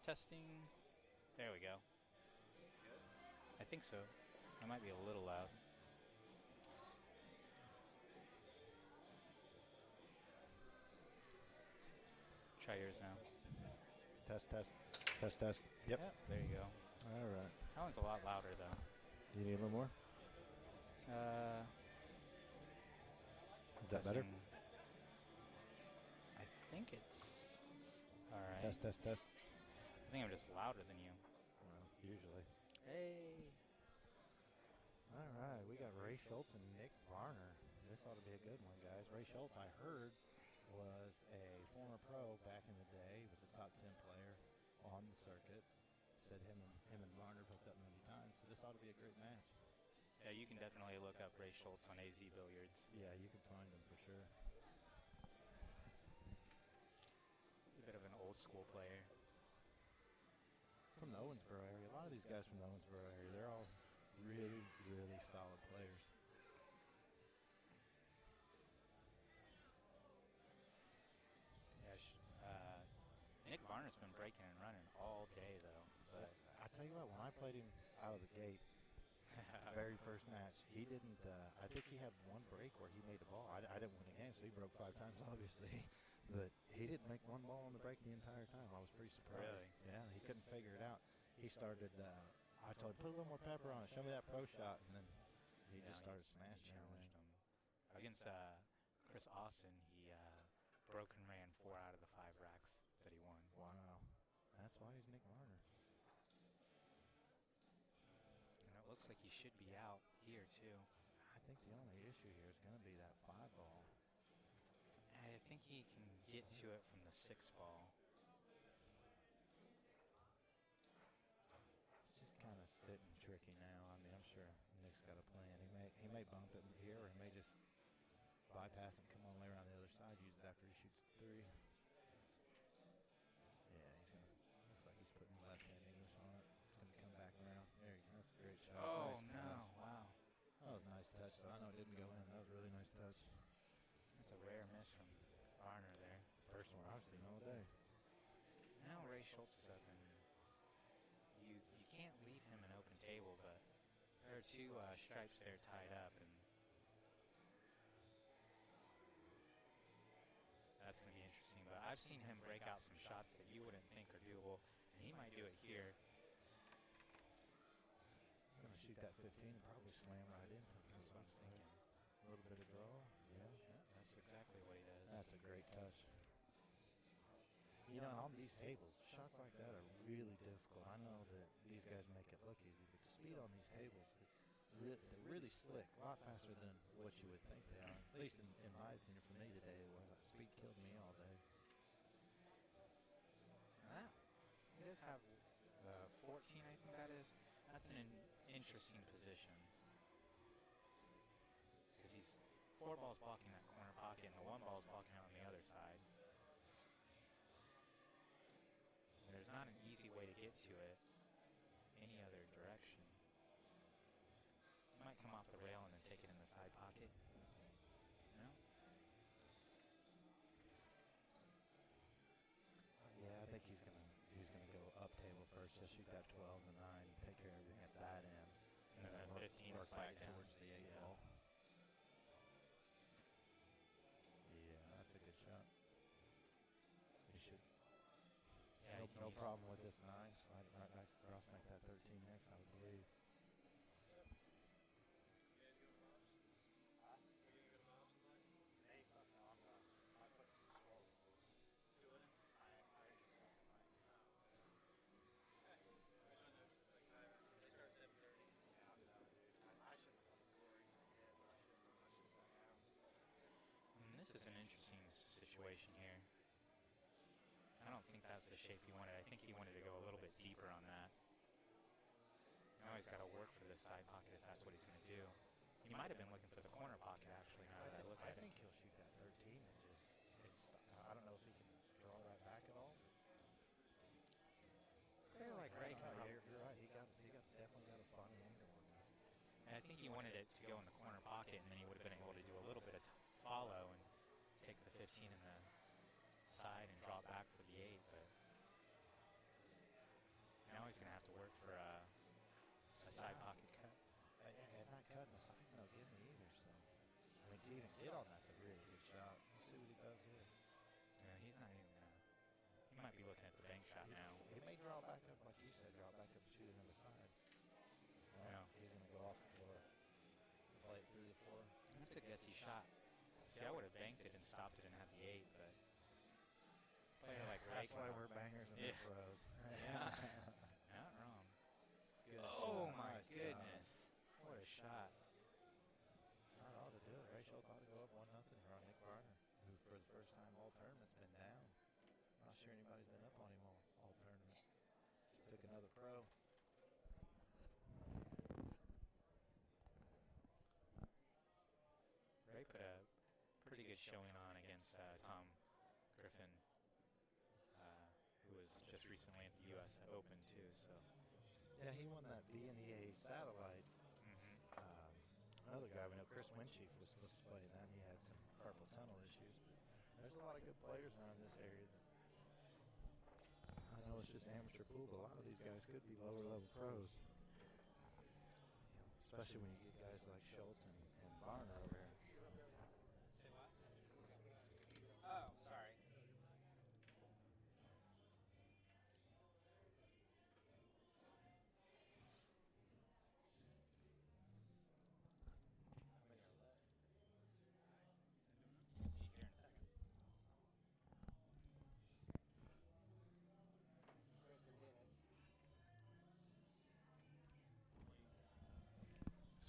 Testing. There we go. Good? I think so. I might be a little loud. Try yours now. Test, test, test, test. Yep. Yeah, there you go. All right. That one's a lot louder, though. Do you need a little more? Is that better? I think it's all right. Test, test, test. I think I'm just louder than you. Well, usually. Hey. All right, we got Ray Shultz and Nick Varner. This ought to be a good one, guys. Ray Shultz, I heard, was a former pro back in the day. He was a top 10 player on the circuit. Said him and Varner hooked up many times, so this ought to be a great match. Yeah, you can definitely look up Ray Shultz on AZ Billiards. Yeah, you can find him for sure. He's a bit of an old school player. From the Owensboro area. A lot of these guys from the Owensboro area, they're all really, really solid players. Yeah, Nick Varner's been breaking and running all day, though. But I tell you what, when I played him out of the gate, very first match, he didn't, I think he had one break where he made the ball. I didn't win the game, so he broke 5 times, obviously. But he didn't make one ball on the break the entire time. I was pretty surprised. Really? Yeah, he couldn't figure it out. He started, I told him, put a little more pepper on it, show me that pro shot, and then he just started smashing challenged everything. him. Against Chris Austin, he broke and ran 4 out of the 5 racks that he won. Wow. That's why he's Nick Varner. And it looks like he should be out here, too. I think the only issue here is going to be that 5 ball. I think he can get to it from the 6 ball. It's just kind of sitting tricky now. I mean, I'm sure Nick's got a plan. He may bump it here, or he may just bypass and come on later on the other side, use it after he shoots the 3. Yeah, he's going to, looks like he's putting left-hand English on it. It's going to come back around. There you go. That's a great shot. Oh, nice no. touch. Wow. That was a nice touch, so I know it didn't go in. That was a really nice touch. That's a rare miss from Varner there. First one I've seen all day. Now Ray Shultz is up, and you can't leave him an open table, but there are 2 stripes there tied up, and that's going to be interesting. But I've seen him break out some shots that you wouldn't think are doable, and he might do it here. He's going to shoot that 15 and probably slam right into it. That's what I'm thinking. A little bit of draw. Yeah. That's exactly what he does. That's a great touch. You know, on these tables, shots like that are really difficult. I know that these guys make it look easy, but the speed on these tables is they're really slick, a lot faster than what you would think they are. At least in my opinion, for me today, the speed killed me all day. Wow. He does have 14, I think that is. That's an interesting position. Because he's 4 balls blocking that corner pocket, and the 1 ball is blocking out on the other side. There's not an easy way to get to it any other direction. You might come off the rail and then take it in the side pocket. No? Yeah, I think he's gonna go up table first. He'll shoot that 12 and 9, take care of everything at that end, And then work 15 back slide down. towards the 8 ball. Yeah, that's a good shot. He should. Yeah, No problem with this 9. Slide it right back across, make that 13 next, I would believe. This is an interesting situation here. I don't think that's the shape he wanted. I think he wanted to go a little bit deeper on that. Now he's got to work for this side pocket if that's what he's going to do. He might have been looking for the corner pocket, actually, now that I look at it. I think he'll shoot that 13 and just, I don't know if he can draw right back at all. I feel like Ray can. You're right. He definitely got a funny angle on that. And I think he wanted it to go in the corner pocket, and then he would have been able to do a little bit of follow and take the 15 in the side and drop back for the 8. But to even get on that's a really good shot. Let's see what he does here. Yeah, he's not even. He might be looking at the bank shot now. He may draw back up, like you said, draw back up and shoot another side. No. He's going to go off the floor. Play it through the floor. That's a gutsy shot. See, I would have banked it and stopped it and had the 8, but player like Ray. That's why we're bangers and we're pros. Yeah. Not wrong. Good Oh, shot. my Nice goodness. What a shot. Not ought to do it. Ray Shultz ought to go up 1-0 here on Nick Varner, who for the first time all tournament's been down. Not sure anybody's been up on him all tournament. Took another pro. Ray put a pretty good showing on against Tom Griffin, who was just recently at the U.S. Open too. So Yeah, he won that BNEA satellite. Another guy we know, Chris Winchief, was supposed to play in that. He had some carpal tunnel issues. There's a lot of good players around this area. I know it's just amateur pool, but a lot of these guys could be lower level pros. Especially when you get guys like Shultz and Varner over here. Say what? Oh, sorry.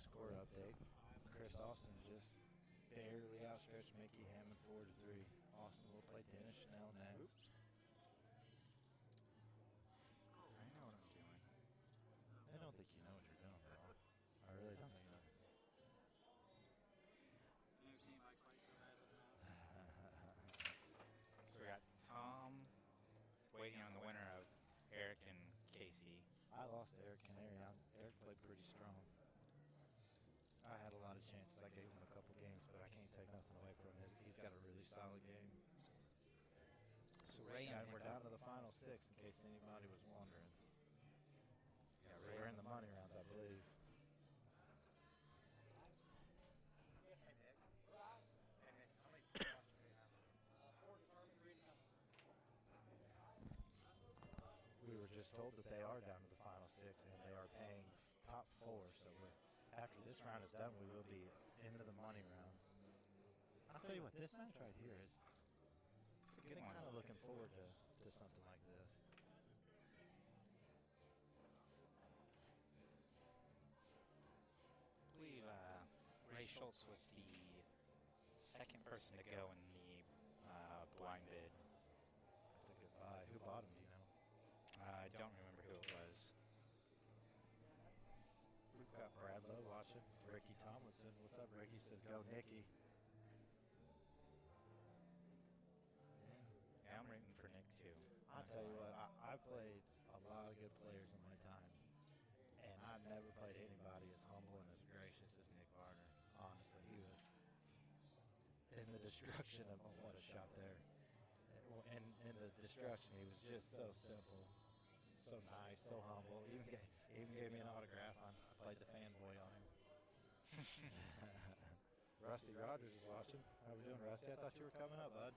Score update. Chris Austin just barely outstretched Mickey Hammond 4-3. Austin will play Dennis Schnell next. I know what I'm doing. I don't think you know what you're doing, bro. I really don't think you know. You ever seen anybody play so bad with that? So we got Tom waiting on the winner of Eric and Casey. I lost to Eric Canary. Eric played pretty strong. I had a lot of chances. I gave him a couple games, but I can't take nothing away from him. He's got a really solid game. So Ray and We're down to the final 6, in case anybody was wondering. Yeah, So Ray we're in the money rounds, I believe. We were just told that they are down to the final 6, and they are paying top 4. So after this round is done, we will be into the money rounds. I'll tell you what, this match right here is It's a good one. kind of looking forward to something like this. I believe Ray Shultz was the second person to go in the blind bid. That's a good buy. Who bought him, do you know? I don't remember who it was. We've got Brad Lowe watching. Ricky Tomlinson. What's up, Ricky? Says, go, Nicky. Yeah, I'm rooting for Nick too. I'll tell you what, I've played a lot of good players in my time, and I've never played anybody as humble and as gracious as Nick Varner. Honestly, he was in the destruction of what a shot there. And in the destruction, he was just so simple, so nice, so humble. Even gave me an autograph. I played the fanboy on him. Rusty Rogers is watching. How we doing, Rusty? I thought you were coming up, bud.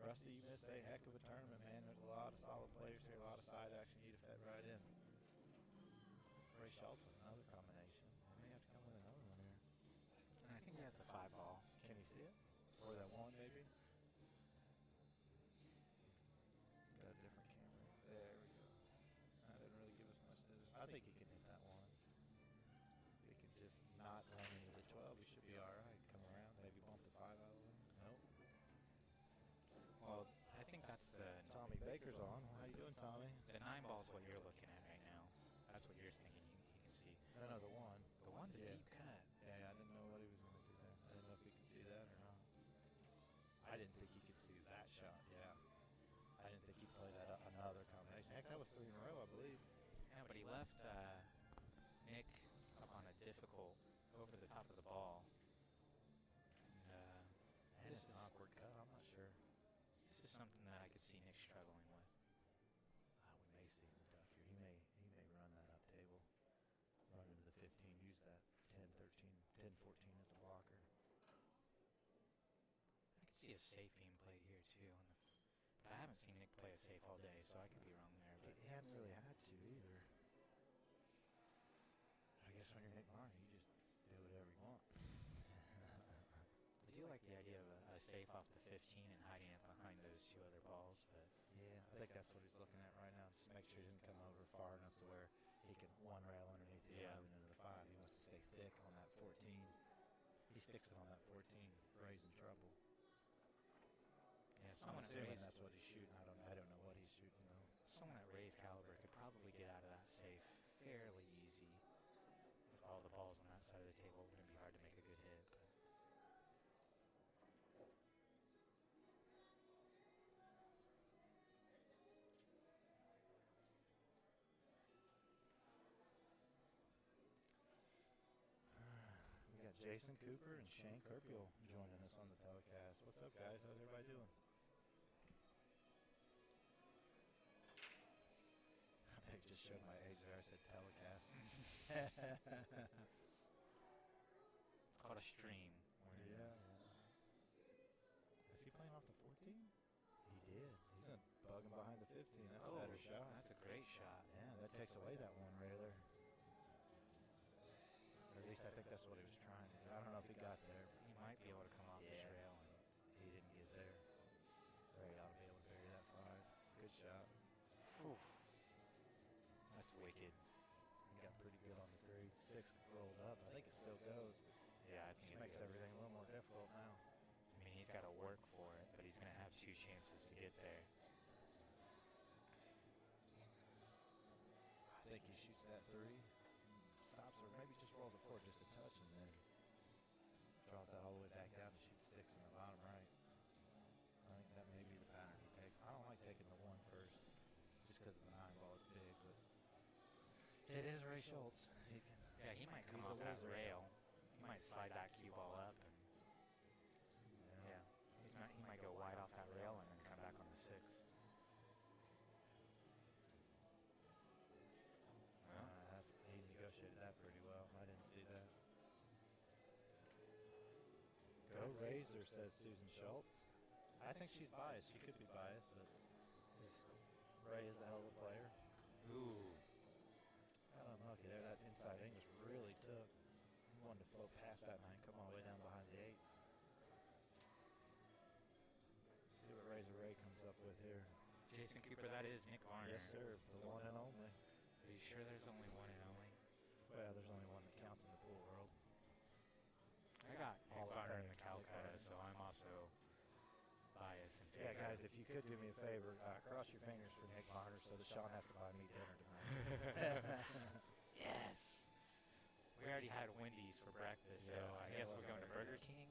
Rusty, you missed a heck of a tournament, man. There's a lot of solid players here, a lot of side action. You'd have fit right in. Ray Schultz with another combination. He may have to come with another one here. And I think he has the 5 ball. Can he see it? Or that one, maybe? Got a different camera. There we go. That didn't really give us much, did it? I think he can hit that one. He can just not run into the 12. He should be all right. Come around, maybe bump the 5 out of him. Nope. Well, I think that's the Tommy Baker's on. How you doing, Tommy? the 9 ball is what you're looking at right now. That's what you're thinking. You can see. No, the one. The one's a Yeah. deep cut. Yeah, I didn't know what he was going to do there. I didn't know if he could see that or not. I didn't think he could see that shot, yeah. I didn't think he'd play that another combination. Heck, that was 3 in a row, I believe. Yeah, but he left Nick up on a difficult over the top of the ball. And, That is an awkward cut. I'm not sure. this is something that I could see Nick struggling with. We may see 10-14 as a blocker. I could see a safe being played here too. But I haven't seen Nick play a safe all day, so I could be wrong there. But He hadn't really had to either. I guess when you're Nick Varner, you just do whatever you want. I do like the idea of a safe off the 15 and hiding it behind those two other balls, but Yeah, I think that's what he's looking at right now. Just make sure he doesn't come over far enough to where he can one rail underneath the Yeah. 11 into the 5. He wants to stay thick on that 14. He sticks it on that 14, Ray's in trouble. yeah, I'm someone at assuming Ray's, that's what he's shooting. I don't know what he's shooting though. someone at Ray's caliber could probably get out of that safe fairly easy. With all the balls on that side of the table, it wouldn't be hard to make a good hit. But We got Jason Cooper and Shane Kerpiel joining us on the telecast. What's up, guys? How's everybody doing? I think just showed my age there. I said telecast. it's called a stream. Yeah. Is he playing off the 14? He did. He's gonna bug him behind the 15. That's a better shot. That's a great shot. Yeah, that takes away that one railer. Or at least I think that's what he was trying to do. I don't know if he got there. He might be able to come off the Yeah. trail. He didn't get there. Ray ought to be able to bury that 5. Good shot. Whew. That's wicked. He got pretty good on the 3. 6 rolled up. I think it still goes. Yeah, I It think just makes everything a little more difficult now. I mean, he's got to work for it, but he's going to have 2 chances to get there. I think he shoots that 3, stops or maybe just rolls a 4 just a touch and then draws that all the way back down to shoot 6 in the bottom right. I think that may be the pattern he takes. I don't like taking the 1 first just because of the 9 ball. It's big, but it is Ray Shultz. He can. Yeah, he might come He's a off that loser. rail. He might slide that cue ball up, and yeah, he might go wide off that rail and then come back on the 6. Well, He negotiated that pretty well. I didn't see that. Go Razor, says Susan Shultz. I think she's biased. She could be biased, but Ray is a hell of a player. ooh, Got unlucky there. That inside English really took. He wanted to float past that 9, come all the way down behind the 8. See what Razor Ray comes up with here. Jason Cooper, that is Nick Varner. Yes, sir. The one and only. Are you sure there's only one and only? Well, there's only one that counts in the pool world. I got Hall Nick of Varner in Fame, the Calcutta, Nick Varner. so I'm also biased in favor. Yeah, guys, if you could do me a favor, cross your fingers for Nick Varner so that Sean has to buy me dinner tonight. Yes. We already had Wendy's for breakfast, so Yeah, I it guess we're wasn't going to very Burger good. King.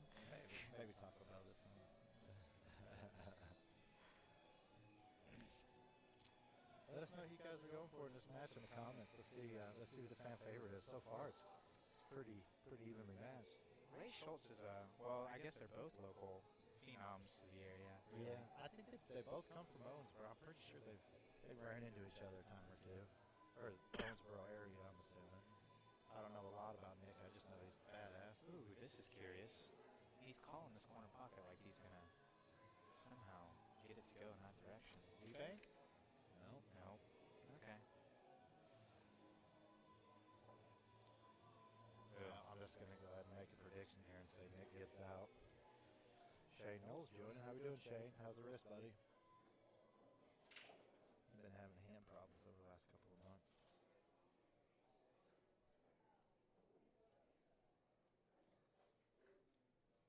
Maybe Taco Bell this time. Let us know who you guys are going for in this match in the comments. Let's see who the fan favorite is. So far, it's pretty evenly matched. Ray Shultz is well, I guess they're both local phenoms to the area. Yeah, I think they both come from Owensboro. I'm pretty sure they've ran into each other a time or two, or Owensboro area. I'm assuming. I don't know a lot about Nick. I just know he's badass. Ooh, this is curious. He's calling this corner pocket like he's going to somehow get it to go in that direction. Z-Bank? No. No. Okay. I'm just going to go ahead and make a prediction here and say Nick gets out. Shane Knowles joining. How we doing, Shane? How's the wrist, buddy? You've been having hand problems over the last couple of months.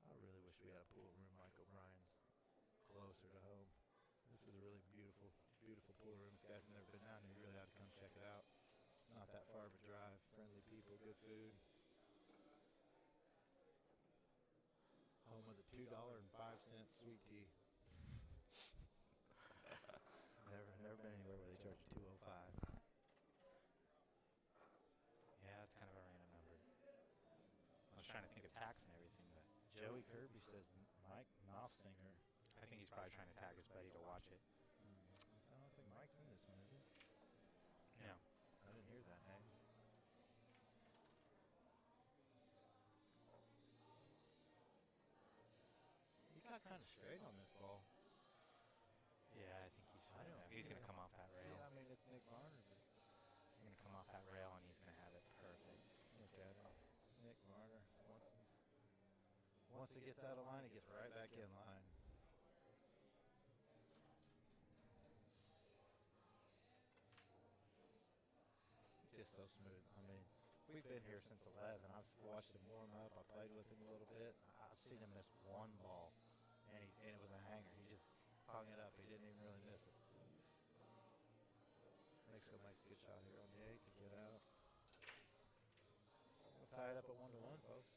I really wish we had a pool room like O'Brien's closer to home. This is a really beautiful, beautiful pool room. If you guys have never been down here, you really ought to come check it out. It's not that far of a drive. Friendly people, good food. Home with a $2.05 sweet tea. Never been anywhere where they charge you $2.05. Yeah, that's kind of a random number. I was trying to think of tax and everything, but Joey Kirby says Mike Knopfsinger. I think he's probably trying to tag his buddy to watch it. So I don't think Mike's in this one, is he? No. I didn't hear that name. kind of straight on this ball. Yeah, I think he's I fine. don't He's going to feel- come off that rail. Yeah, I mean, it's Nick Varner, but He's going to come off that rail, and he's going to have it perfect. look at him. Nick Varner. Once he gets out of line, he gets right back in line. Just so smooth. I mean, we've been here since 11. I've watched him warm up. I played with him a little bit. I've seen him miss one ball, and it was a hanger. He just hung it up. He didn't even really miss it. Nick's gonna make a good shot here on the 8 to get out. We'll tie it up at 1-1, folks.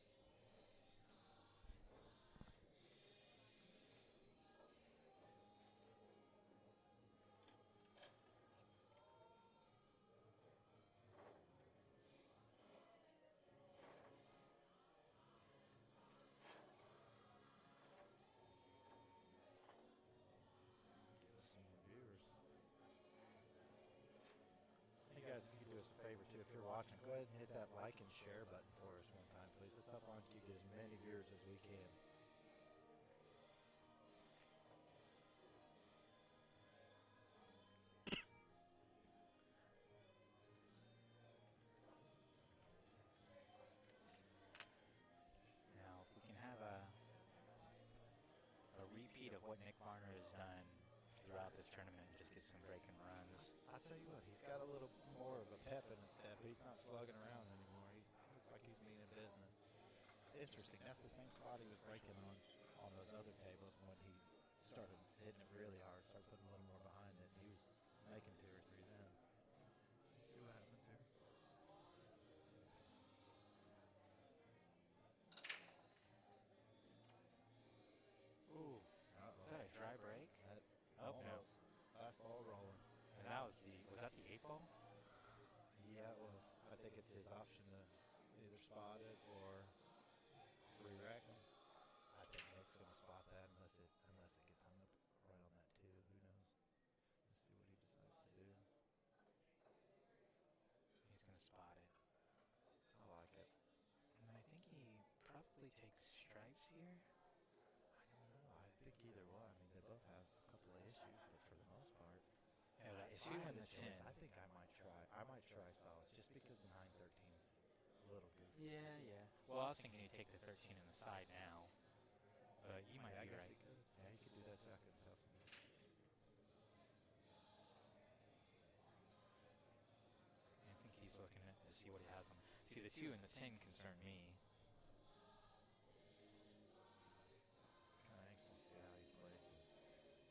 Hey guys, if you could do us a favor too, if you're watching, go ahead and hit that like and share button for us one time, please. Let's help OnCue get as many viewers as we can. Now, if we can have a repeat of what Nick Varner has done throughout this tournament and just get some breaking runs. I'll tell you what, he's got a little more of a pep in his step. He's not slugging around anymore. He looks like he's meaning business. Interesting. That's the same spot he was breaking on those other tables when he started hitting it really hard, started putting a little more behind it. He was making 2 or 3 then. Let's see what happens here. Ooh. Was that a dry break? Oh, no. Last ball rolling. And that was that the 8 ball? Yeah, it was. I think it's his option to either spot it or re-rack him. I think Nick's going to spot that unless it gets hung up right on that 2. Who knows? Let's see what he decides to do. He's going to spot it. I like it. And I think he probably takes stripes here. I don't know. I think either one. I mean, they both have a couple of issues, but for the most part, Yeah, that if 2 I had and a the choice, 10. I think I might try. Solids just because the 9-13 is a little goofy. Yeah, yeah. Well, I was thinking he'd take the 13 in the side now, but you might I be guess right. he could. Yeah, he could do that too. I couldn't tell from that. I think he's looking to see what he has on. See, the 2 and the 10 concern me. Kind of anxious to see how he plays this. Is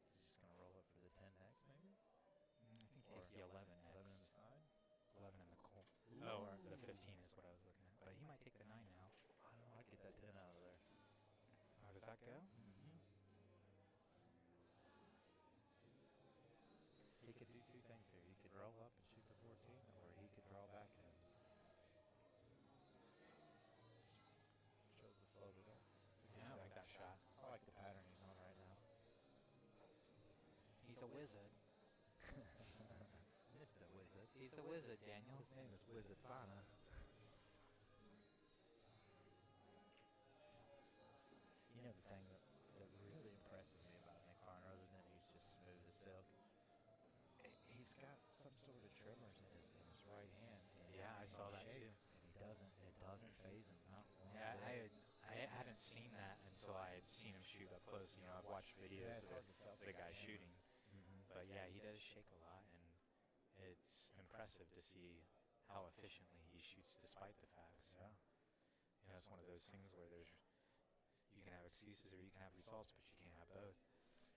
he just going to roll up for the 10 next, maybe? I think he takes the 11 next. 11 on the side? 11 in the coal. Oh, or the 15 is what I was looking at. But he might take the 9 now. I don't know. I'd get that 10 out of there. Oh, does that go? Mm-hmm. He could do 2 things here. He could roll up and shoot the 14, or he could draw back and shows the floated up. It's a good Yeah, I like that shot. I like the pattern he's on right now. He's a wizard. Mr. Wizard. He's a wizard, Daniel. His name is Wizard Varner. You know the thing that really impresses me about Nick Varner, other than he's just smooth as silk, he's got some sort of tremors in his right hand. And Yeah, I saw that too. And it doesn't phase him. Not one Yeah, bit. I hadn't seen that until I had seen him shoot up close. You know, I've watched videos Yeah, it's hard of to tell the guy camera. shooting. Mhm. But yeah, he does shake a lot, and it's impressive to see how efficiently he shoots despite the facts. Yeah. You know, it's one of those things where you can have excuses or you can have results, but you can't have both.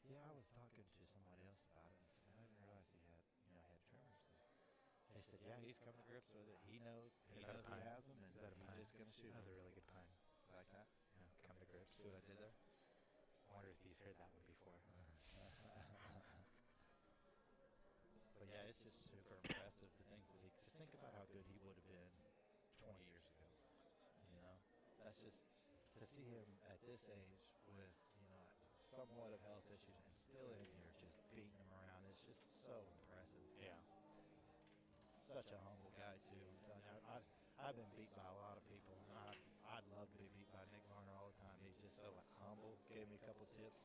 Yeah, I was talking to somebody else about it and said, I didn't realize he had tremors. They said, yeah, he's come to grips with it. He knows Is that a he pun? has them, and Is that a pun? he's just going to shoot That was them. a really good pun. Like that? Yeah, come to grips. See what I did there? I wonder if he's heard that one before. But yeah, it's just super impressive, the things that just think about how good he would have been 20 years ago. You know, that's just, to see him at this age with, somewhat of health issues and still in here just beating them around, it's just so impressive. Yeah. Such a humble guy too. I'm telling you, I've been beat by a lot of people, and I'd love to be beat by Nick Varner all the time. He's just so humble, gave me a couple tips.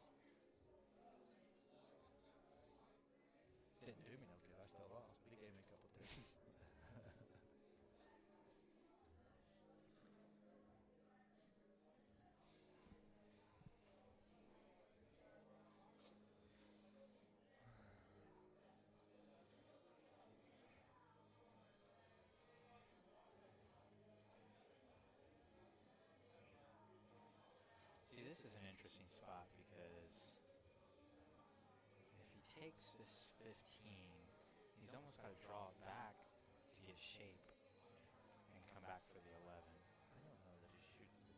Didn't do me no good. I still lost, but he gave me a couple tips. See, this is an interesting spot because if he takes this 15, he's almost got to draw it back to get shape and come back for the 11. I don't know that he shoots the.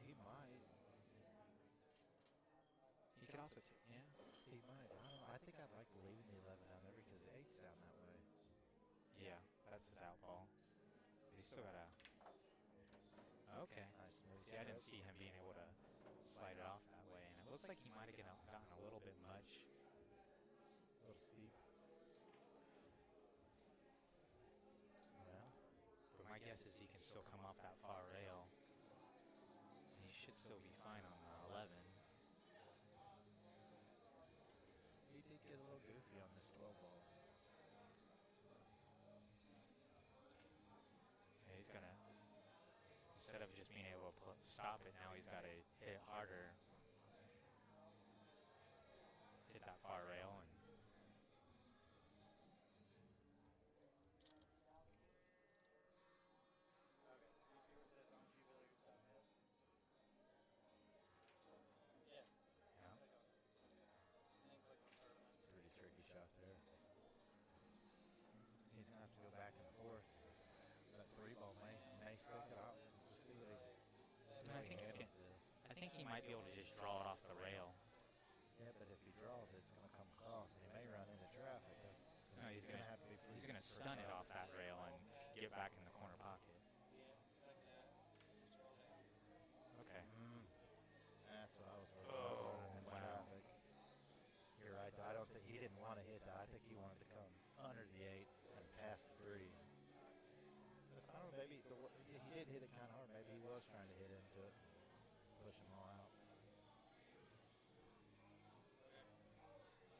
He might. He could also take, yeah. He might. I don't know. I think I'd like leaving the 11 down there because the 8's down that way. Yeah, that's his out ball. But he's still got to. Okay. Nice smooth See, I didn't stroke. see him being able to slide it off that way, and it looks like he might have gotten a little bit much. A little steep. Well, But my guess is he can still come off that far rail. And he should still be fine on the 11. he did get a little goofy on this 12 ball. Yeah, he's gonna, instead of just being able to stop it, now he's got to hit harder. Hit that far rail and. Okay. Do you see where it says OnCue Billiards.net? Yeah. Yeah. Click on it. And then click on tournaments. Pretty tricky shot there. He's gonna have to go back and forth. That 3 ball may stick it out. We'll see what he. And I think he can. I think he might be able to just draw it off the rail. Yeah, but if he draws, it's going to come across, and he may run into traffic. No, he's gonna have to be. he's gonna stun it off that rail and get back in the corner pocket. Yeah, like that. Scroll down. Okay. That's what I was worried Oh, about. Running into wow. traffic. You're right. Though. I don't think he didn't want to hit that. I think he wanted to come under the 8 and past the 3. I don't know. Maybe he did hit it kind of hard. Maybe he was trying to hit into it, push them all out.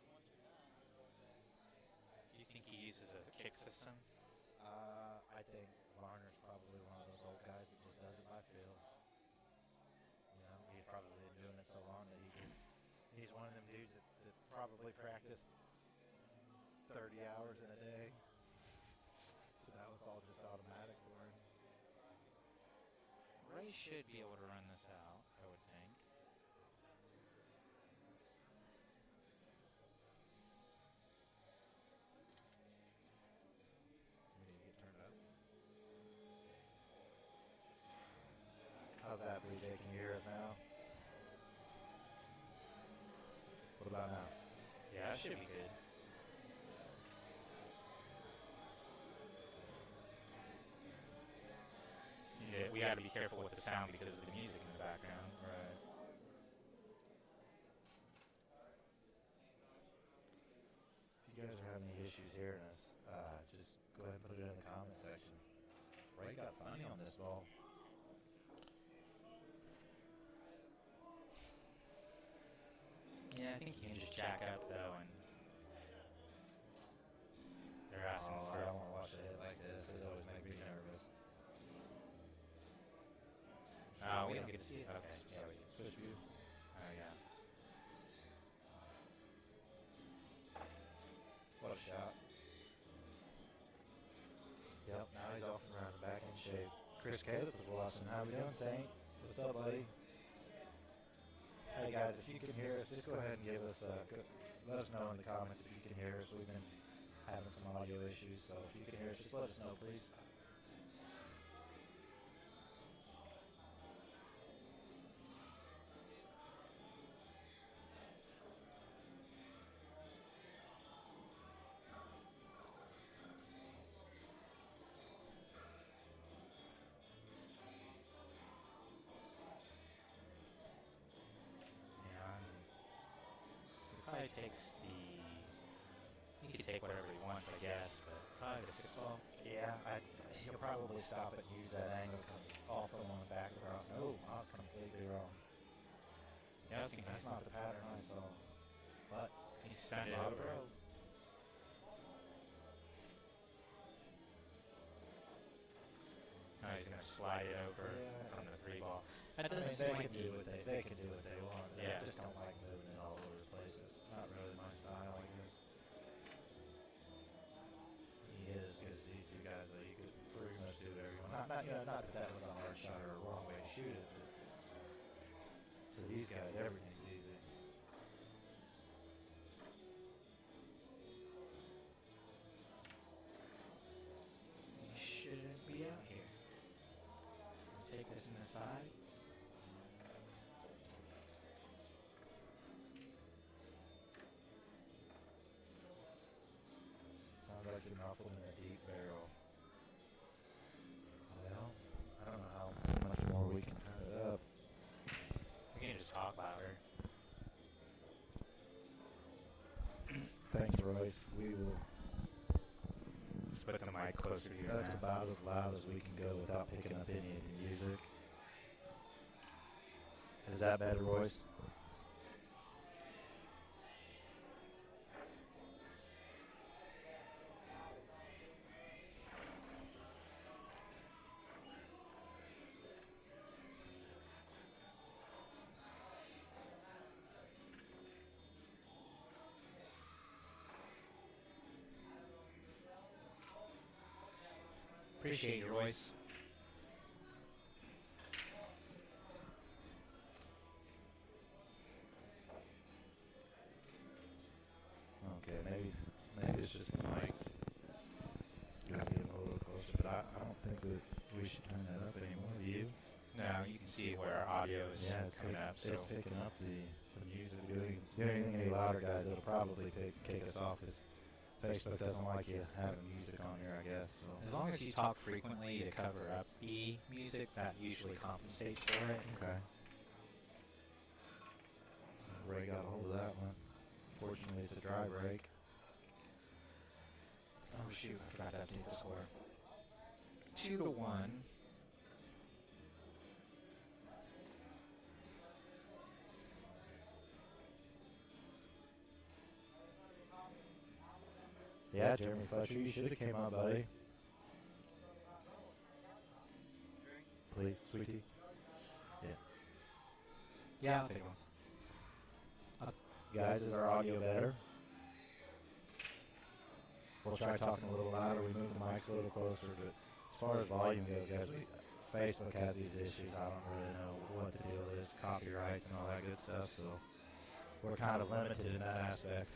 Once you're done, you go back. Do you think he uses a kick system? I think Varner's probably one of those old guys that just does it by feel. You know, he's probably been doing it so long that he's one of them dudes that probably practiced 30 hours in a day. So that was all just automatic for him. Ray should be able to run this out, I would think. You need to get turned up. How's that, BJ? Can you hear us now? What about now? Yeah, that should be good. Yeah, we got to be careful with the sound because of the music in the background. Right. If you guys are having any issues hearing us, just go ahead and put it in the comment section. Ray got funny on this ball. Yeah, I think you can just jack up though, and they're asking Oh, for. I don't want to watch it hit like this. This always makes me nervous. Oh, we don't get to see it. Okay, yeah, we do. Switch view. Oh yeah. What a shot. Yep, now he's off and running back in shape. Chris Caleb was watching. How we doing, Saint? What's up, buddy? Hey guys, if you can hear us, just go ahead and give us let us know in the comments if you can hear us. We've been having some audio issues, so if you can hear us, just let us know, please. Yeah. He probably takes the. He could take whatever he wants, I guess, but probably the 6 ball. Yeah, he'll probably stop it and use that angle, come off the one back across. Oh, I was completely wrong. Yeah, I was thinking That's not the pattern I saw. But he sent it not a over. pro. Now he's gonna slide it over Yeah. from the 3 ball. That I doesn't mean, seem they like can do what they can do what they want. Yeah. I just don't like moving it all over the place. It's not really my style, I guess. You hit as good as these two guys, though. You could pretty much do whatever you want. Not that that was a hard shot or a wrong way to shoot it, but to these guys, everything's easy. he shouldn't be out here. Take this in the side. Sounds like you're muffled in a deep barrel. Well, I don't know how much more we can turn it up. We can just talk louder. Thanks, Royce. We will. Let's put the mic closer to your That's mouth. about as loud as we can go without picking up any of the music. Is that better, Royce? Appreciate you, Royce. Okay, maybe it's just the mics. Gotta get a little closer, but I don't think that we should turn that up anymore. Do you? Now you can see where our audio is Yeah, it's, coming up. So it's picking up the music. Do anything any louder, guys, it'll probably kick us off. Because Facebook doesn't like you having music on here, I guess. So. as long as you talk frequently to cover up the music, that usually compensates for it. Okay. Ray got a hold of that one. Fortunately, it's a dry break. Oh shoot, I forgot to update the score. 2-1. Yeah, Jeremy Fletcher, you should have came out, buddy. Please, sweetie. Yeah, I'll take one. Guys, is our audio better? We'll try talking a little louder. We move the mics a little closer, but as far as volume goes, guys, Facebook has these issues. I don't really know what the deal is, copyrights and all that good stuff, so we're kind of limited in that aspect.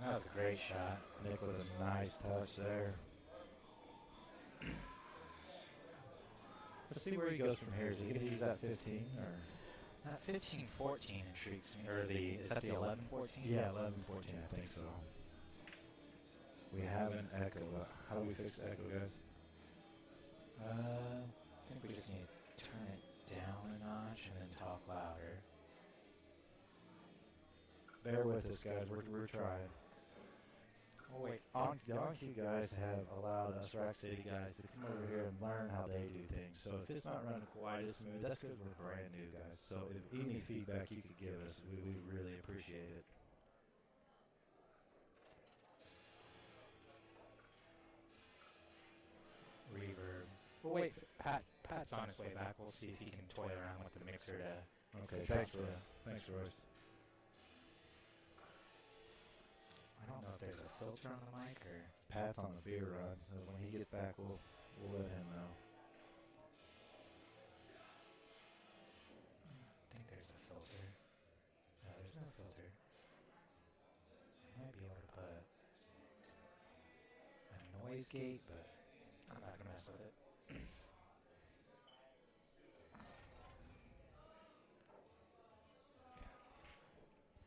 That was a great shot. Nick with a nice touch there. Let's see where he goes from here. Is he going to use that 15 or? That 15-14 intrigues me. Or is that the 11-14? Yeah, 11-14, I think so. We have an echo. How do we fix the echo, guys? I think we just need to turn it down a notch and then talk louder. Bear with us, guys. We're trying. Oh wait. The OnCue guys have allowed us Rack City guys to come over here and learn how they do things. So if it's not running quite as smooth, that's because we're brand new, guys. So if any feedback you could give us, we really appreciate it. Reverb. We'll wait. Pat's on his way back. We'll see if he can toy around with the mixer to. Okay, thanks, Royce. Thanks, Royce. I don't know if there's a filter on the mic or. Pat's on a beer run, so when he gets back, we'll let him know. I think there's a filter. No, there's no filter. I might be able to put a noise gate, but I'm not gonna mess with it.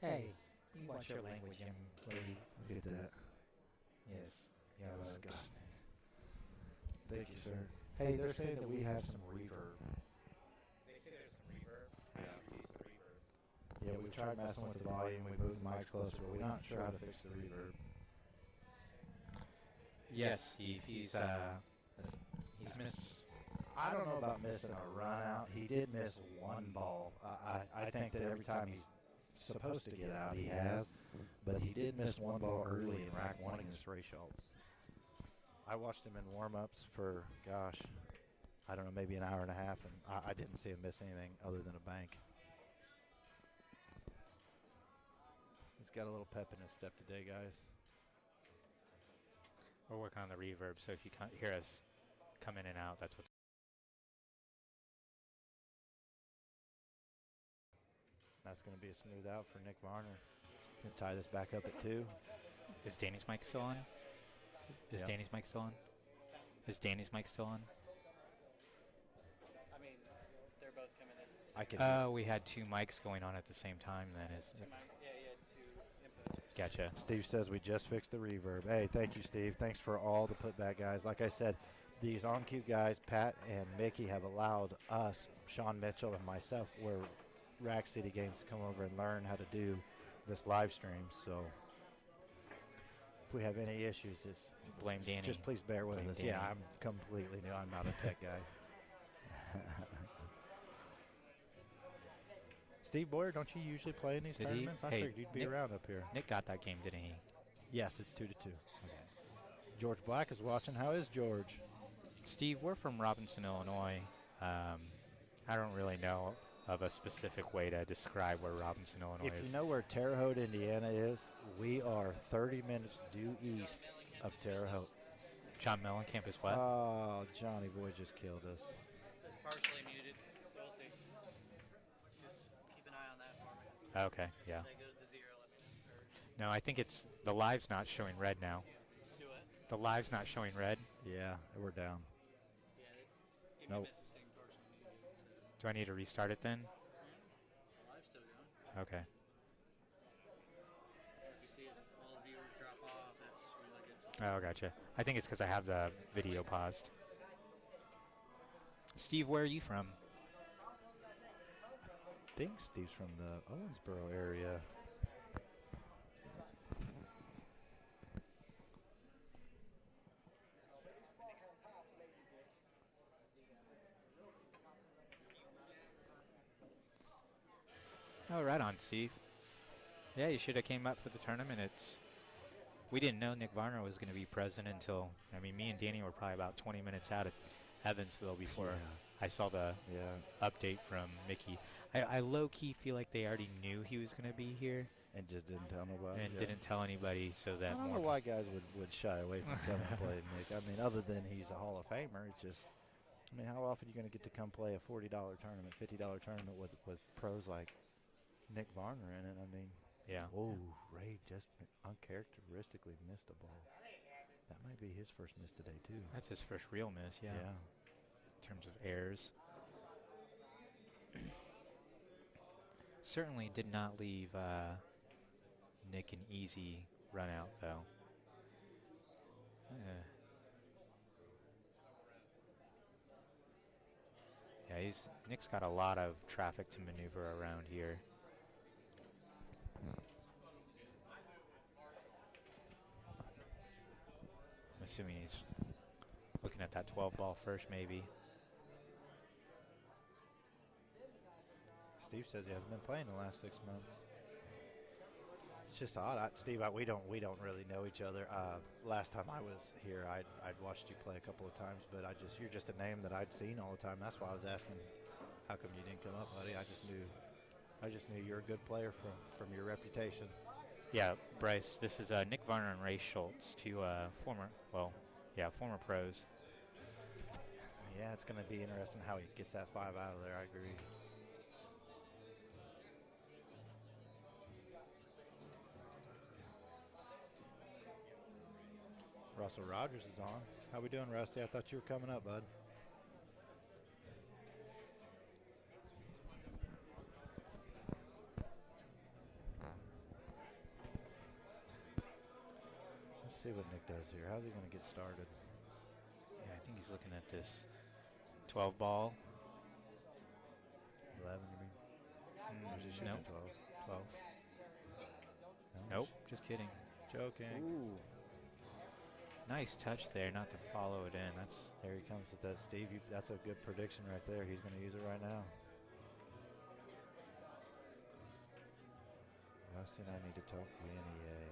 Hey, you watch your language, young lady. Look at that. Yes. Yeah, Disgusting. Thank you, sir. Hey, they're saying that we have some reverb. They say there's some reverb. Yeah, use the reverb. Yeah, we tried messing with the volume. We moved the mics closer, but we're not sure how to fix the reverb. Yes, Steve. He's missed I don't know about missing a run out. He did miss one ball. I think that every time he's supposed to get out, he has. But he did miss one ball early in rack one against Ray Shultz. I watched him in warm-ups for, gosh, I don't know, maybe an hour and a half, and I didn't see him miss anything other than a bank. He's got a little pep in his step today, guys. We're working on the reverb, so if you can't hear us come in and out, that's what's. That's going to be a smooth out for Nick Varner. Going to tie this back up at 2. Is Danny's mic still on? Is Yep. Danny's mic still on? Is Danny's mic still on? I mean, they're both coming in. I can. We had 2 mics going on at the same time then. Yeah, two inputs. Gotcha. Steve says we just fixed the reverb. Hey, thank you, Steve. Thanks for all the putback, guys. Like I said, these OnCue guys, Pat and Mickey, have allowed us, Sean Mitchell and myself, we're Rack City Games, to come over and learn how to do this live stream. So if we have any issues, Blame Danny. just please bear with Blame us. Danny. Yeah, I'm completely new. I'm not a tech guy. Steve Boyer, don't you usually play in these Did he? tournaments? I Hey, figured you'd be Nick- around up here. Nick got that game, didn't he? Yes, it's 2-2. Okay. George Black is watching. How is George? Steve, we're from Robinson, Illinois. I don't really know of a specific way to describe where Robinson, Illinois If is. you know where Terre Haute, Indiana is, we are 30 minutes due east of Terre Haute. John Mellencamp is what? Oh, Johnny boy just killed us. It says partially muted, so we'll see. Just keep an eye on that for me. Okay, yeah. If that goes to 0, let me know. No, I think it's the live's not showing red now. Do it. The live's not showing red. Yeah, we're down. Yeah, give me Nope. a miss the same partially muted. So. Do I need to restart it then? Live's still going. Okay. If you see all the viewers drop off, that's really good stuff. Oh, gotcha. I think it's because I have the video paused. Steve, where are you from? I think Steve's from the Owensboro area. Oh, right on, Steve. Yeah, you should have came up for the tournament. We didn't know Nick Varner was going to be present until, I mean, me and Danny were probably about 20 minutes out of Evansville before I saw the update from Mickey. I low-key feel like they already knew he was going to be here And just didn't tell nobody. and didn't tell anybody so I that don't more. know why guys would shy away from coming and playing Nick. I mean, other than he's a Hall of Famer, it's just, I mean, how often are you going to get to come play a $40 tournament, $50 tournament with pros like Nick Varner in it? I mean, Yeah. whoa, Ray just uncharacteristically missed a ball. That might be his first miss today, too. That's his first real miss, yeah. In terms of errors. Certainly did not leave Nick an easy run out, though. Yeah, Nick's got a lot of traffic to maneuver around here. I'm assuming he's looking at that 12 ball first, maybe. Steve says he hasn't been playing the last 6 months. It's just odd. Steve, we don't really know each other. Last time I was here, I'd watched you play a couple of times, but you're just a name that I'd seen all the time. That's why I was asking, how come you didn't come up, buddy? I just knew you're a good player from your reputation. Yeah, Bryce, this is Nick Varner and Ray Shultz, two former pros. Yeah, it's going to be interesting how he gets that 5 out of there. I agree. Russell Rogers is on. How we doing, Rusty? I thought you were coming up, bud. Let's see what Nick does here. How's he going to get started? Yeah, I think he's looking at this 12 ball. 11, you mean? Or is he shooting Nope. 12? 12. No? Nope, just kidding. Joking. Ooh. Nice touch there, not to follow it in. That's There he comes with that, Steve. That's a good prediction right there. He's going to use it right now. Rusty and I need to talk NEA.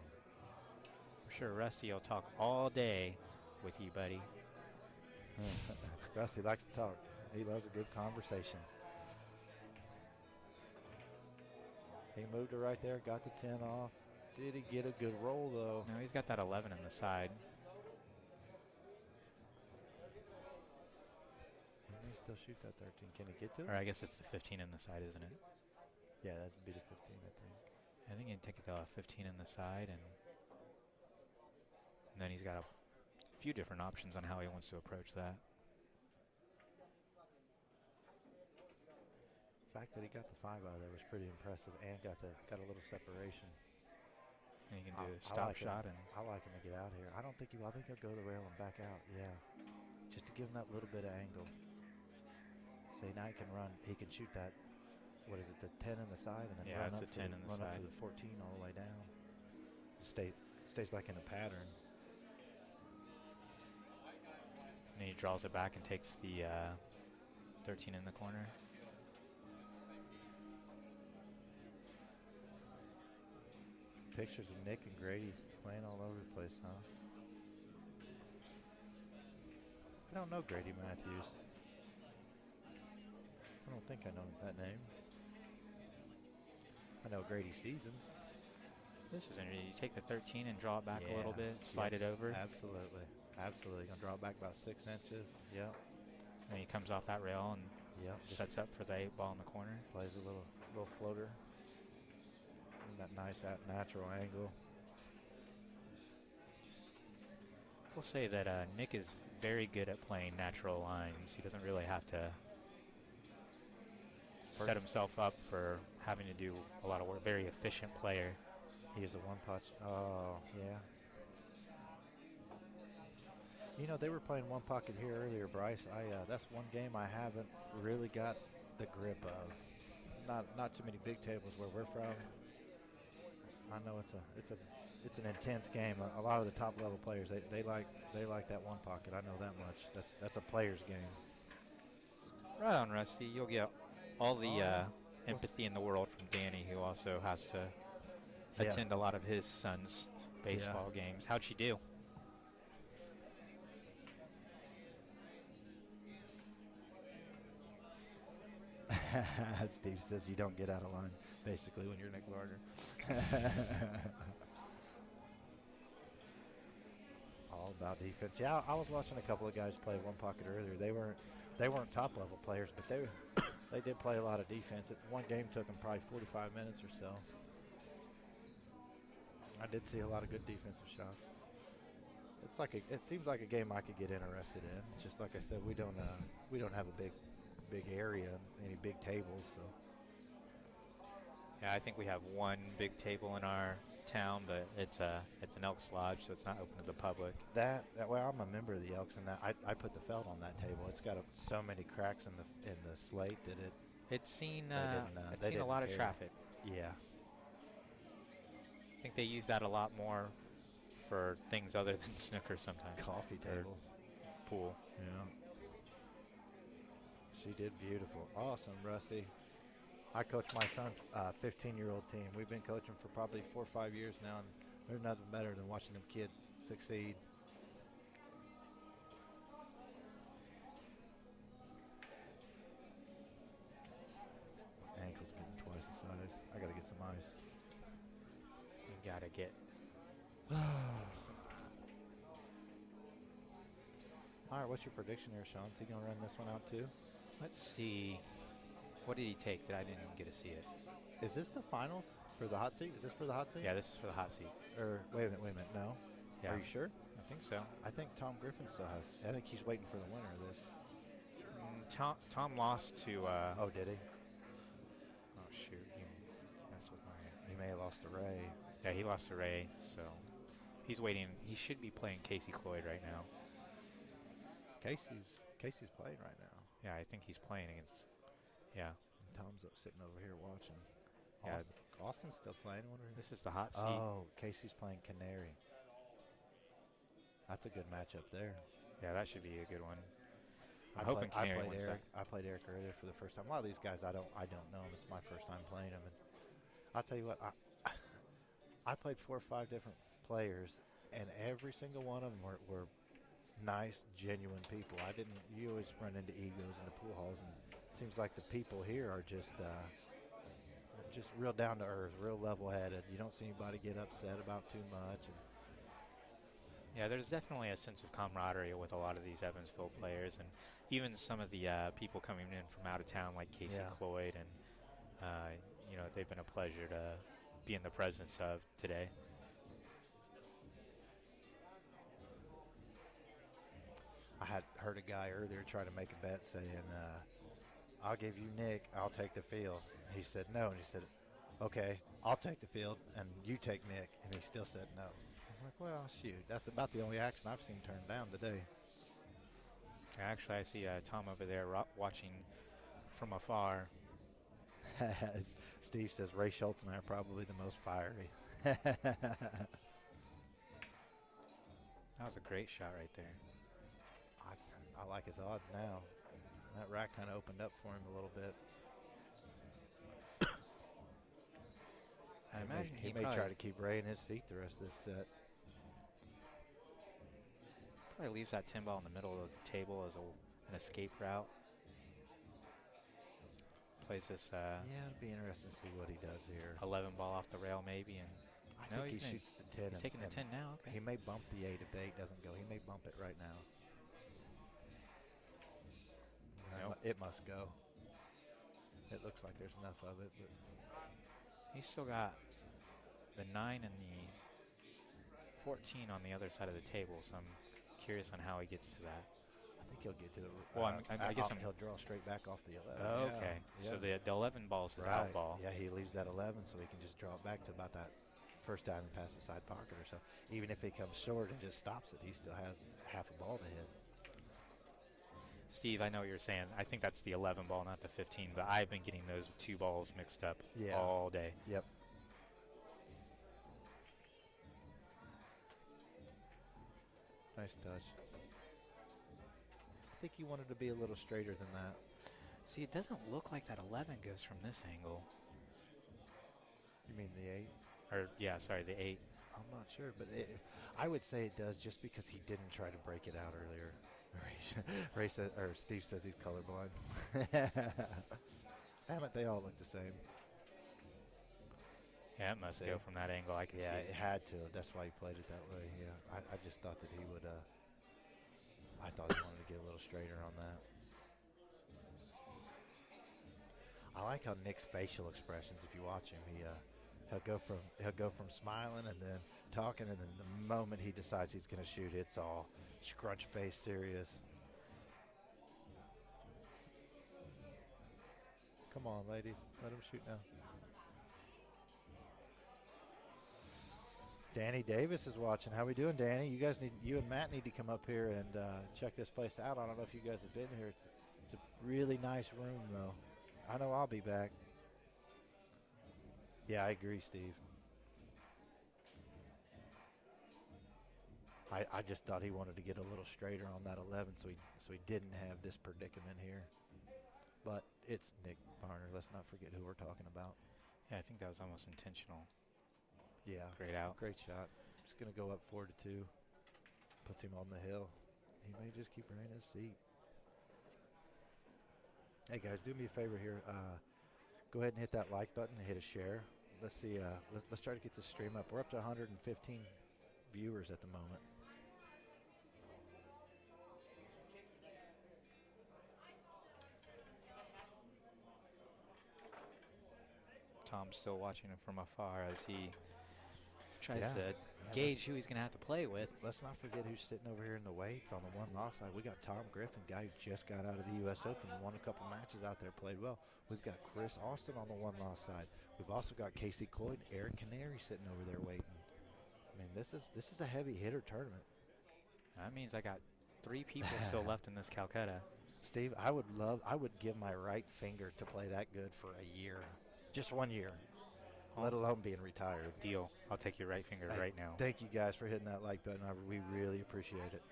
for sure. Rusty will talk all day with you, buddy. Rusty likes to talk. He loves a good conversation. He moved it right there, got the 10 off. Did he get a good roll, though? No, he's got that 11 in the side. He may still shoot that 13. Can he get to it? Or I guess it's the 15 in the side, isn't it? Yeah, that'd be the 15, I think. I think he'd take the 15 in the side, and then he's got a few different options on how he wants to approach that. The fact that he got the 5 out of there was pretty impressive, and got a little separation. And he can do a stop shot. And I like him to get out here. I think he'll go the rail and back out. Yeah, just to give him that little bit of angle. So now he can run. He can shoot that. What is it? The 10 in the side, and then run up it's a 10 in the run side. up to the 14 all the way down. Stays like in a pattern. And he draws it back and takes the 13 in the corner. Pictures of Nick and Grady playing all over the place, huh? I don't know Grady Matthews. I don't think I know that name. I know Grady Seasons. This is interesting. You take the 13 and draw it back a little Yeah. bit, slide it over. Absolutely. Absolutely. Gonna draw it back about 6 inches. Yep. And he comes off that rail and Yep. sets up for the 8 ball in the corner. Plays a little floater. And that nice natural angle. We'll say that Nick is very good at playing natural lines. He doesn't really have to set himself up for having to do a lot of work. Very efficient player. He is a one-punch. Oh, yeah. You know, they were playing one pocket here earlier, Bryce. That's one game I haven't really got the grip of. Not too many big tables where we're from. I know it's an intense game. A lot of the top level players they like that one pocket. I know that much. That's a player's game. Right on, Rusty. You'll get all the empathy in the world from Danny, who also has to attend a lot of his son's baseball games. How'd she do? Steve says you don't get out of line, basically, when you're Nick Varner. All about defense. Yeah, I was watching a couple of guys play one pocket earlier. They weren't top level players, but they did play a lot of defense. One game took them probably 45 minutes or so. I did see a lot of good defensive shots. It seems like a game I could get interested in. Just like I said, we don't have a big area, any big tables. So Yeah, I think we have one big table in our town, but it's an Elks Lodge, so it's not open to the public. that way, I'm a member of the Elks, and that I put the felt on that table. It's got so many cracks in the slate that It's seen they a lot of care. traffic. Yeah. I think they use that a lot more for things other than snooker sometimes. Coffee Or table. pool. Yeah. She did beautiful. Awesome, Rusty. I coach my son's 15-year-old team. We've been coaching for probably 4 or 5 years now, and there's nothing better than watching them kids succeed. Ankle's getting twice the size. I got to get some ice. You gotta get. All right, what's your prediction here, Sean? Is he going to run this one out too? Let's see. What did he take that I didn't even get to see it? Is this the finals for the hot seat? Is this for the hot seat? Yeah, this is for the hot seat. Or wait a minute. No. Yeah. Are you sure? I think so. I think Tom Griffin still has. I think he's waiting for the winner of this. Tom lost to. Oh, did he? Oh shoot! He messed with my. He may have lost to Ray. Yeah, he lost to Ray, so he's waiting. He should be playing Casey Cloyd right now. Casey's playing right now. Yeah, I think he's playing against. Yeah. And Tom's up sitting over here watching. Yeah. Austin's still playing. This is the hot seat. Oh, Casey's playing Canary. That's a good matchup there. Yeah, that should be a good one. I I'm hoping Canary played wins Eric. that. I played Eric earlier for the first time. A lot of these guys I don't know them. It's my first time playing them, and I'll tell you what, I played 4 or 5 different players, and every single one of them were nice, genuine people. You always run into egos in the pool halls, and it seems like the people here are just real down to earth, real level headed. You don't see anybody get upset about too much. And Yeah, there's definitely a sense of camaraderie with a lot of these Evansville players, and even some of the people coming in from out of town, like Casey Cloyd, and they've been a pleasure to be in the presence of today. I had heard a guy earlier try to make a bet saying, I'll give you Nick, I'll take the field. He said no, and he said, okay, I'll take the field, and you take Nick, and he still said no. I'm like, well, shoot, that's about the only action I've seen turned down today. Actually, I see Tom over there watching from afar. Steve says Ray Shultz and I are probably the most fiery. That was a great shot right there. I like his odds now. That rack kind of opened up for him a little bit. I imagine he may try to keep Ray in his seat the rest of this set. Probably leaves that 10 ball in the middle of the table as an escape route. Plays this. Yeah, it'll be interesting to see what he does here. 11 ball off the rail maybe, and I think he shoots the 10. He's taking the 10 now. Okay. He may bump the 8 if the 8 doesn't go. He may bump it right now. Nope. It must go. It looks like there's enough of it, but he's still got the 9 and the 14 on the other side of the table, so I'm curious on how he gets to that. I think he'll get to the. Well, I guess he'll draw straight back off the 11. Oh, okay. Yeah. So the 11 ball's his out ball. Yeah, he leaves that 11, so he can just draw it back to about that first time and pass the side pocket or so. Even if he comes short and just stops it, he still has half a ball to hit. Steve, I know what you're saying. I think that's the 11 ball, not the 15, but I've been getting those 2 balls mixed up all day. Yep. Nice touch. I think you wanted to be a little straighter than that. See, it doesn't look like that 11 goes from this angle. You mean the 8? Or, yeah, sorry, the 8. I'm not sure, but I would say it does just because he didn't try to break it out earlier. Steve says he's colorblind. Damn it, they all look the same. Yeah, it must go from that angle. I can see it had to. That's why he played it that way. Yeah, I just thought that he would. I thought he wanted to get a little straighter on that. I like how Nick's facial expressions. If you watch him, he'll go from smiling and then talking, and then the moment he decides he's going to shoot, it's all scrunch face, serious. Come on, ladies, let him shoot now. Danny Davis is watching. How we doing, Danny? You and Matt need to come up here and check this place out. I don't know if you guys have been here. It's a really nice room, though. I know I'll be back. Yeah, I agree, Steve. I just thought he wanted to get a little straighter on that 11, so he didn't have this predicament here. But it's Nick Varner. Let's not forget who we're talking about. Yeah, I think that was almost intentional. Yeah. Great out. Great shot. Just going to go up 4-2. Puts him on the hill. He may just keep Ray in his seat. Hey, guys, do me a favor here. Go ahead and hit that like button and hit a share. Let's see. Let's try to get this stream up. We're up to 115 viewers at the moment. Tom's still watching him from afar as he tries to gauge who he's going to have to play with. Let's not forget who's sitting over here in the weights on the one loss side. We got Tom Griffin, guy who just got out of the U.S. Open and won a couple matches out there, played well. We've got Chris Austin on the one loss side. We've also got Casey Cloyd, Eric Canary sitting over there waiting. I mean, this is a heavy hitter tournament. That means I got 3 people still left in this Calcutta. Steve, I would give my right finger to play that good for a year. Just 1 year. let alone being retired. Deal. I'll take your right finger right now. Thank you guys for hitting that like button. We really appreciate it.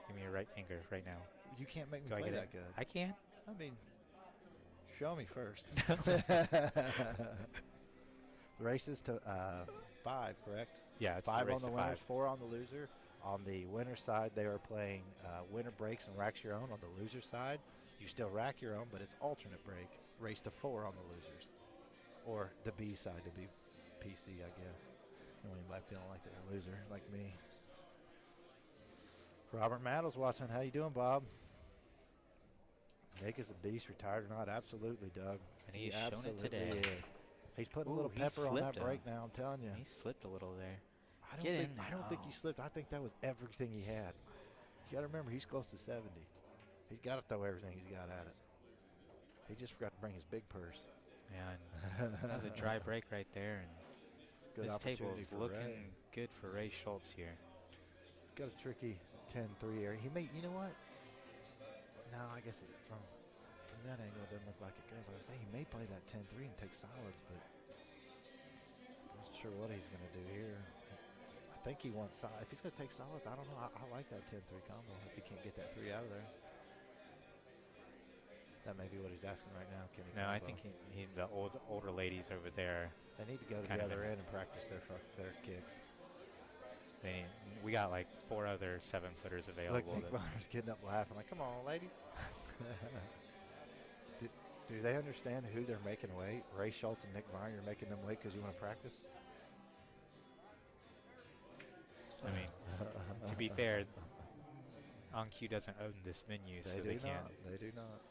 Give me your right finger right now. You can't make me Do I play get that it? good. I can. I mean, show me first. The race is to 5, correct? Yeah, it's 5 the race on the to winners, 5. 4 on the loser. On the winner side, they are playing winner breaks and racks your own. On the loser side, you still rack your own, but it's alternate break. Race to 4 on the losers. Or the B side to be PC, I guess. No anybody feeling like they're a loser, like me. Robert Maddle's watching. How you doing, Bob? Nick is a beast, retired or not. Absolutely, Doug. And he's shown it today. Is. He's putting a Ooh, little he pepper on that slipped break now, I'm telling you. He slipped a little there. I don't think he slipped. I think that was everything he had. You got to remember, he's close to 70. He's got to throw everything he's got at it. He just forgot to bring his big purse. Yeah, and that was a dry break right there. And It's a good this table opportunity is for looking Ray. good for Ray Shultz here. He's got a tricky 10-3 area. He may, you know what? No, I guess from that angle, it doesn't look like it goes. I was saying he may play that 10-3 and take solids, but I'm not sure what he's going to do here. I think he wants solids. If he's going to take solids, I don't know. I like that 10-3 combo if he can't get that 3 out of there. That may be what he's asking right now. Can he No, I combo? think the older ladies over there. They need to go to kind the of other end and practice their kicks. We got like 4 other 7-footers Look, available. Nick Varner's getting up laughing like, come on, ladies. Do they understand who they're making wait? Ray Shultz and Nick Varner, you're making them wait because you want to practice? I mean, to be fair, OnCue doesn't own this venue, so they can't. They do not.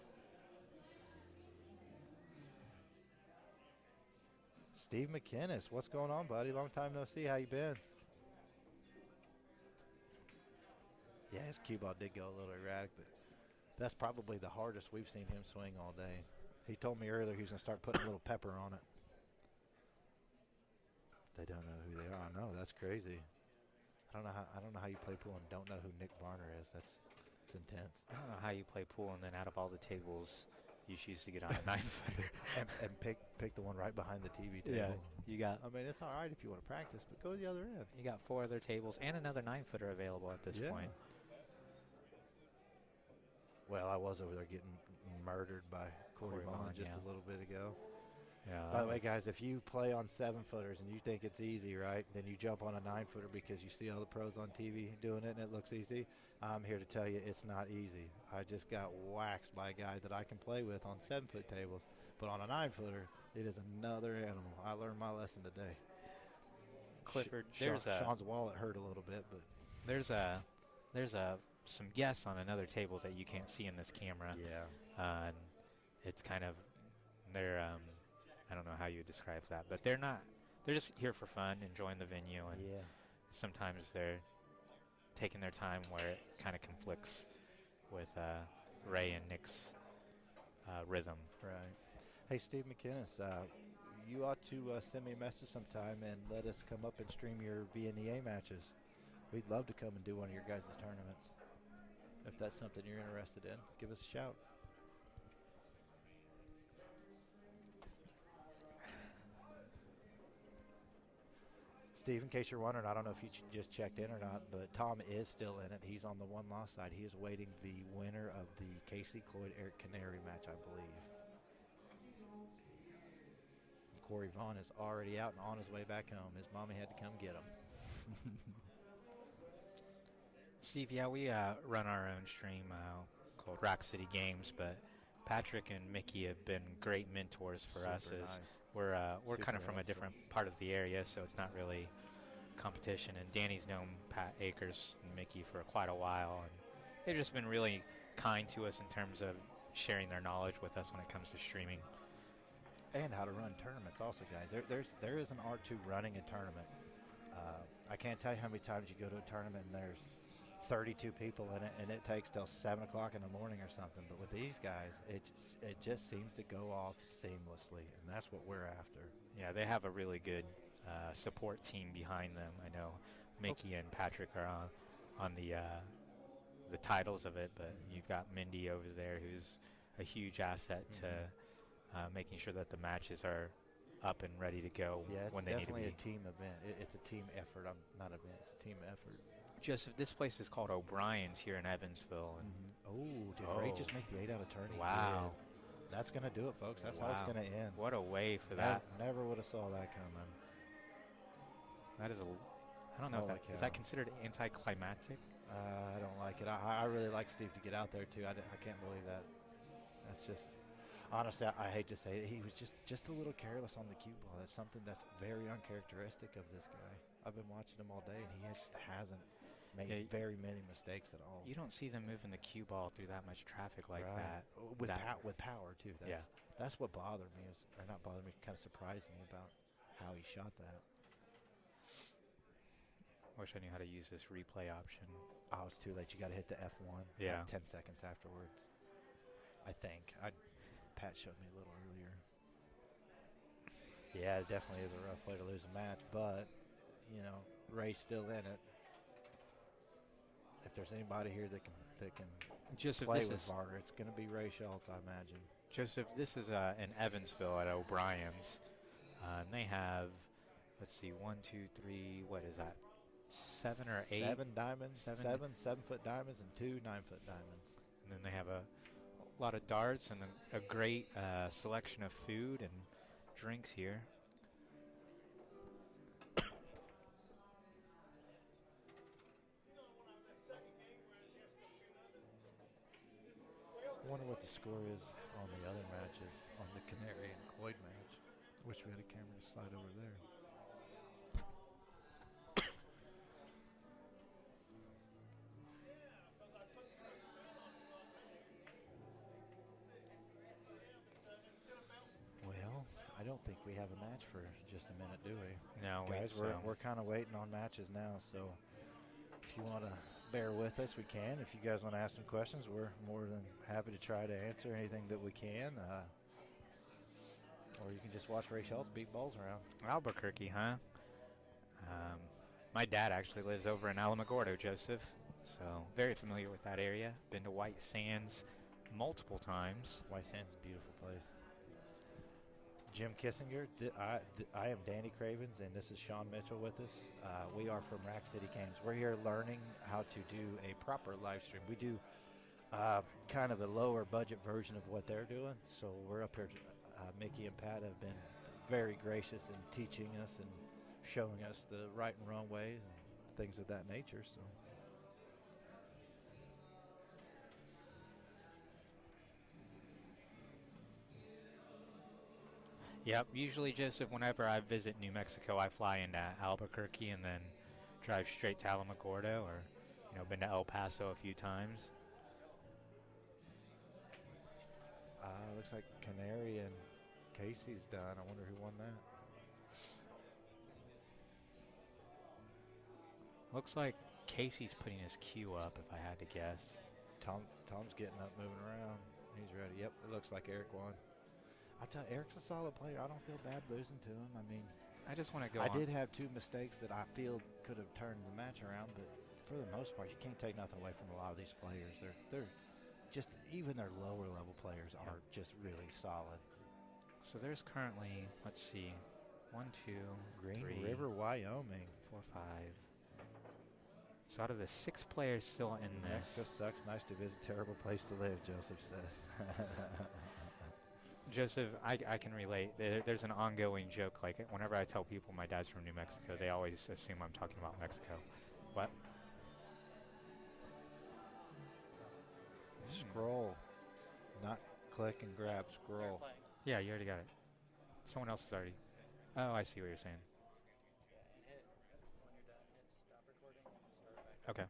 Steve McInnes, what's going on, buddy? Long time no see. How you been? Yeah, his cue ball did go a little erratic, but that's probably the hardest we've seen him swing all day. He told me earlier he was going to start putting a little pepper on it. They don't know who they are. I know, that's crazy. I don't know how you play pool and don't know who Nick Varner is. It's intense. I don't know how you play pool and then out of all the tables, you choose to get on a 9-footer. and pick the one right behind the TV table. Yeah, you got. I mean, it's all right if you want to practice, but go to the other end. You got 4 other tables and another 9-footer available at this point. Well, I was over there getting murdered by Corey Vaughn just a little bit ago. Yeah. By the way, guys, if you play on 7-footers and you think it's easy, right, then you jump on a 9-footer because you see all the pros on TV doing it and it looks easy. I'm here to tell you it's not easy. I just got waxed by a guy that I can play with on 7-foot tables, but on a 9-footer, it is another animal. I learned my lesson today. Clifford, Sean's wallet hurt a little bit, but there's some guests on another table that you can't see in this camera. Yeah. And it's kind of they're I don't know how you would describe that, but they're just here for fun, enjoying the venue, and sometimes they're taking their time where it kind of conflicts with Ray and Nick's rhythm. Right. Hey, Steve McInnes, you ought to send me a message sometime and let us come up and stream your VNEA matches. We'd love to come and do one of your guys' tournaments. If that's something you're interested in, give us a shout. Steve, in case you're wondering, I don't know if you just checked in or not, but Tom is still in it. He's on the one-loss side. He is awaiting the winner of the Casey Cloyd-Eric Canary match, I believe. Corey Vaughn is already out and on his way back home. His mommy had to come get him. Steve, yeah, we run our own stream called Rock City Games, but Patrick and Mickey have been great mentors for us. As nice. We're kind of from a different part of the area, so it's not really competition. And Danny's known Pat Akers and Mickey for quite a while, and they've just been really kind to us in terms of sharing their knowledge with us when it comes to streaming. And how to run tournaments also, guys. There is an art to running a tournament. I can't tell you how many times you go to a tournament and there's 32 people in it, and it takes till 7 o'clock in the morning or something. But with these guys, it just seems to go off seamlessly, and that's what we're after. Yeah, they have a really good support team behind them. I know Mickey and Patrick are on the titles of it, but you've got Mindy over there, who's a huge asset to making sure that the matches are up and ready to go Yeah, it's when they need to definitely be. a team event. It's a team effort. Not event. It's a team effort. Joseph, this place is called O'Brien's here in Evansville. And Oh, did Ray just make the 8 out of turn? He wow. did. That's going to do it, folks. That's how it's going to end. What a way for that. Never would have saw that coming. That is a... I don't know if is that considered anticlimactic? I don't like it. I really like Steve to get out there, too. I can't believe that. That's just... Honestly, I hate to say it. He was just a little careless on the cue ball. That's something that's very uncharacteristic of this guy. I've been watching him all day, and he just hasn't made very many mistakes at all. You don't see them moving the cue ball through that much traffic like that. With power, too. That's what bothered me. Or not bothered me, kind of surprised me about how he shot that. Wish I knew how to use this replay option. Oh, it's too late. You got to hit the F1 like 10 seconds afterwards. I think. Pat showed me a little earlier. Yeah, it definitely is a rough way to lose a match, but, you know, Ray's still in it. If there's anybody here that can play with Varner, it's going to be Ray Shultz, I imagine. Joseph, this is in Evansville at O'Brien's. And they have, let's see, 1, 2, 3, what is that? 7 or 8? 7 diamonds, 7-foot diamonds, and 2 9-foot diamonds. And then they have a lot of darts and a great selection of food and drinks here. I wonder what the score is on the other matches, on the Canary and Cloyd match. Wish we had a camera to slide over there. Well, I don't think we have a match for just a minute, do we? No, guys, we're kind of waiting on matches now, so if you want to bear with us, we can. If you guys want to ask some questions, we're more than happy to try to answer anything that we can. Or you can just watch Ray Shultz beat balls around. Albuquerque, huh? My dad actually lives over in Alamogordo, Joseph, so very familiar with that area. Been to White Sands multiple times. White Sands is a beautiful place. Jim Kissinger, I am Danny Cravens, and this is Sean Mitchell with us. We are from Rack City Games. We're here learning how to do a proper live stream. We do kind of a lower budget version of what they're doing, so we're up here. Mickey and Pat have been very gracious in teaching us and showing us the right and wrong ways and things of that nature. So. Yep, usually, Joseph, whenever I visit New Mexico, I fly into Albuquerque and then drive straight to Alamogordo, or, been to El Paso a few times. Looks like Canary and Casey's done. I wonder who won that. Looks like Casey's putting his cue up, if I had to guess. Tom's getting up, moving around. He's ready. Yep, it looks like Eric won. I tell you, Eric's a solid player. I don't feel bad losing to him. I mean, I just want to go. I did have 2 mistakes that I feel could have turned the match around, but for the most part, you can't take nothing away from a lot of these players. They're just, even their lower level players are just really solid. So there's currently, let's see, 1, 2, Green 3, River, Wyoming. 4, 5. So out of the 6 players still in this. Mexico sucks. Nice to visit. Terrible place to live, Joseph says. Joseph, I can relate. There's an ongoing joke. Like, whenever I tell people my dad's from New Mexico, they always assume I'm talking about Mexico. What? Scroll. Not click and grab. Scroll. Yeah, you already got it. Someone else is already. Oh, I see what you're saying. Okay.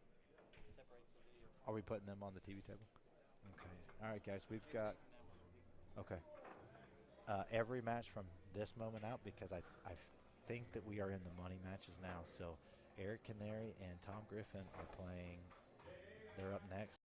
Are we putting them on the TV table? Okay. All right, guys. We've got. Okay. Every match from this moment out, because I think that we are in the money matches now. So Eric Canary and Tom Griffin are playing. They're up next.